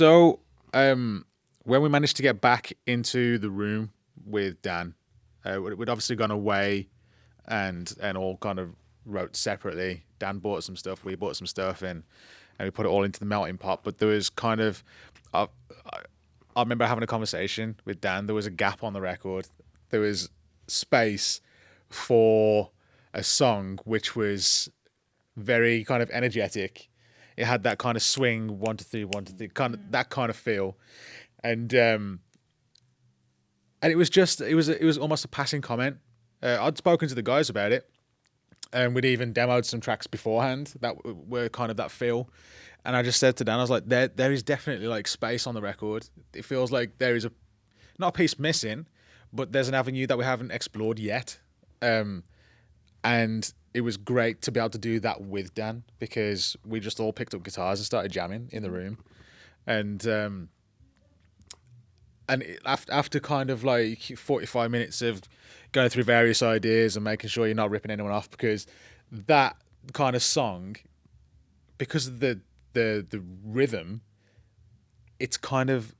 So, when we managed to get back into the room with Dan, we'd obviously gone away and all kind of wrote separately. Dan bought some stuff, we bought some stuff, and we put it all into the melting pot. But there was kind of, I, I remember having a conversation with Dan. There was a gap on the record. There was space for a song which was very kind of energetic. It had that kind of swing, 1 2 3, 1 2 3, kind of that kind of feel, and it was just it was almost a passing comment. I'd spoken to the guys about it, and we'd even demoed some tracks beforehand that were kind of that feel. And I just said to Dan, I was like, there is definitely like space on the record. It feels like there is not a piece missing, but there's an avenue that we haven't explored yet. And it was great to be able to do that with Dan because we just all picked up guitars and started jamming in the room, and after kind of like 45 minutes of going through various ideas and making sure you're not ripping anyone off, because that kind of song, because of the rhythm, it's kind of,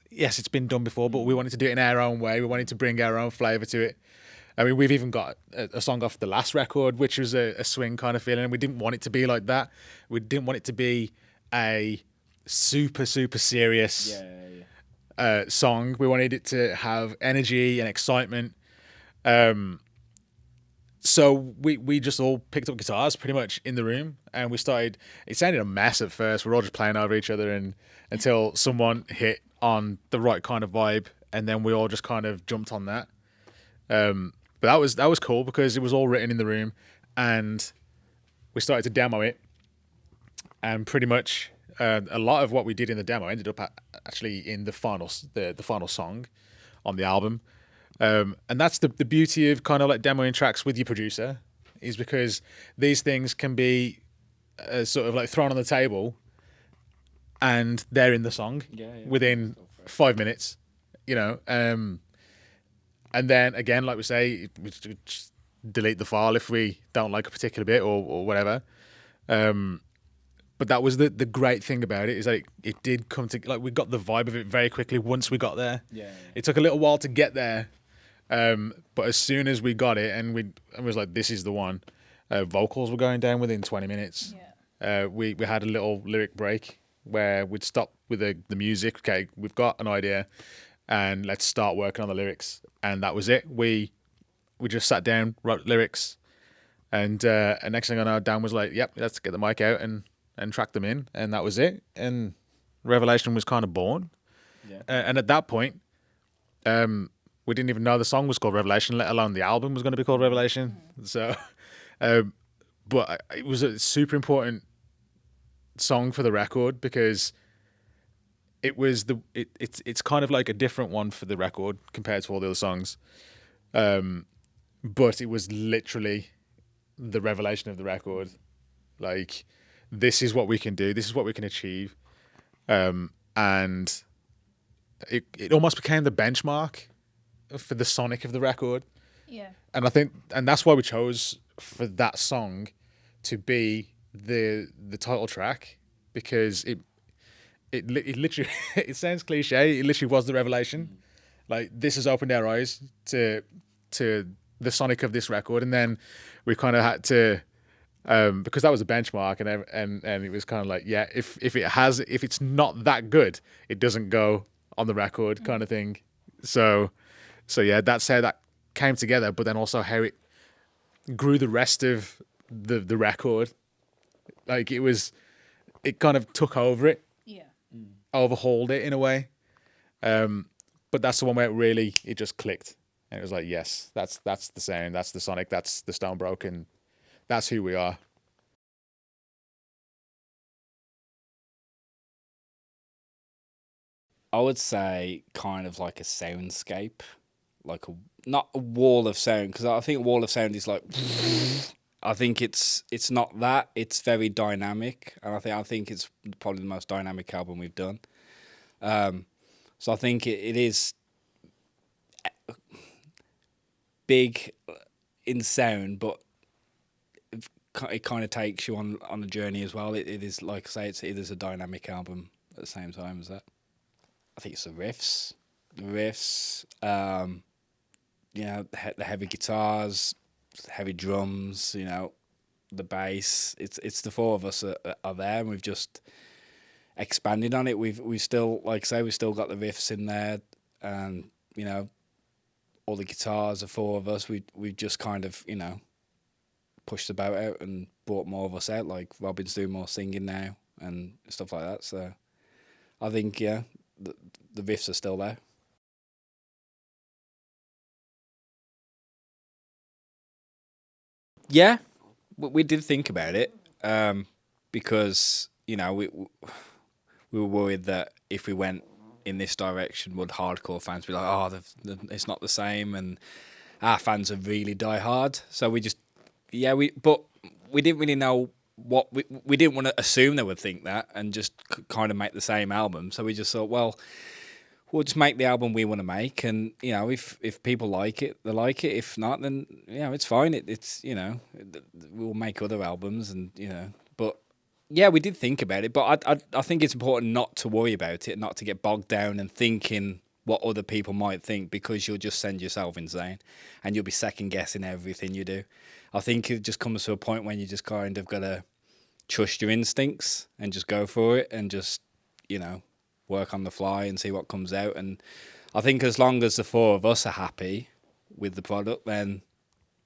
yes, it's been done before, but we wanted to do it in our own way. We wanted to bring our own flavour to it. I mean, we've even got a song off the last record, which was a swing kind of feeling. And we didn't want it to be like that. We didn't want it to be a super, super serious song. We wanted it to have energy and excitement. So we just all picked up guitars pretty much in the room, and we started. It sounded a mess at first. We were all just playing over each other, and until someone hit on the right kind of vibe, and then we all just kind of jumped on that. But that was cool because it was all written in the room, and we started to demo it, and pretty much a lot of what we did in the demo ended up actually in the final song on the album. And that's the beauty of kind of like demoing tracks with your producer, is because these things can be sort of like thrown on the table, and they're in the song within 5 minutes, you know. And then again, like we say, we just delete the file if we don't like a particular bit or whatever. But that was the great thing about it, is that it did come to, like, we got the vibe of it very quickly once we got there. It took a little while to get there, but as soon as we got it and we was like, this is the one. Vocals were going down within 20 minutes. We had a little lyric break where we'd stop with the music. Okay, we've got an idea, and let's start working on the lyrics. And that was it. We just sat down, wrote lyrics, and next thing I know, Dan was like, "Yep, let's get the mic out and track them in," and that was it. And Revelation was kind of born. And at that point, we didn't even know the song was called Revelation, let alone the album was going to be called Revelation. So, but it was a super important song for the record because it was it's kind of like a different one for the record compared to all the other songs, but it was literally the revelation of the record. Like, this is what we can do, this is what we can achieve, and it almost became the benchmark for the sonic of the record. And I think, and that's why we chose for that song to be the title track, because it literally it sounds cliche, it literally was the revelation. Like, this has opened our eyes to the sonic of this record. And then we kind of had to, because that was a benchmark, and it was kind of like, yeah, if it's not that good, it doesn't go on the record, kind of thing. So yeah, that's how that came together, but then also how it grew the rest of the record. Like, it kind of took over it, overhauled it in a way. But that's the one where it just clicked, and it was like, yes, that's the sound, that's the sonic, that's the Stone Broken, that's who we are. I would say kind of like a soundscape, like not a wall of sound, because I think wall of sound is like I think it's not that. It's very dynamic, and I think it's probably the most dynamic album we've done. So I think it is big in sound, but it kind of takes you on a journey as well. It is, like I say, it is a dynamic album the same time as that. I think it's the riffs. You know, the heavy guitars, heavy drums, you know, the bass. It's the four of us that are there, and we've just expanded on it. We've still, like I say, we've still got the riffs in there, and you know, all the guitars, the four of us. We've just kind of, you know, pushed the boat out and brought more of us out. Like Robin's doing more singing now and stuff like that. So I think the riffs are still there. Yeah, we did think about it, because you know we were worried that if we went in this direction, would hardcore fans be like, oh, it's not the same, and our fans are really die hard. So we just, but we didn't really know what we didn't want to assume they would think that and just kind of make the same album. So we just thought, well, we'll just make the album we want to make, and you know, if people like it, they like it. If not, then you know, it's fine. It's you know, we'll make other albums, and you know, but yeah, we did think about it. But I think it's important not to worry about it, not to get bogged down and thinking what other people might think, because you'll just send yourself insane, and you'll be second guessing everything you do. I think it just comes to a point when you just kind of gotta trust your instincts and just go for it, and just, you know, work on the fly and see what comes out. And I think as long as the four of us are happy with the product, then,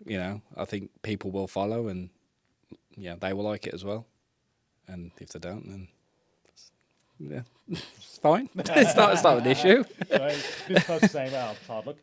you know, I think people will follow, and yeah, they will like it as well. And if they don't, then yeah, it's fine. It's not an issue. So, this was the same album, Todd. Look.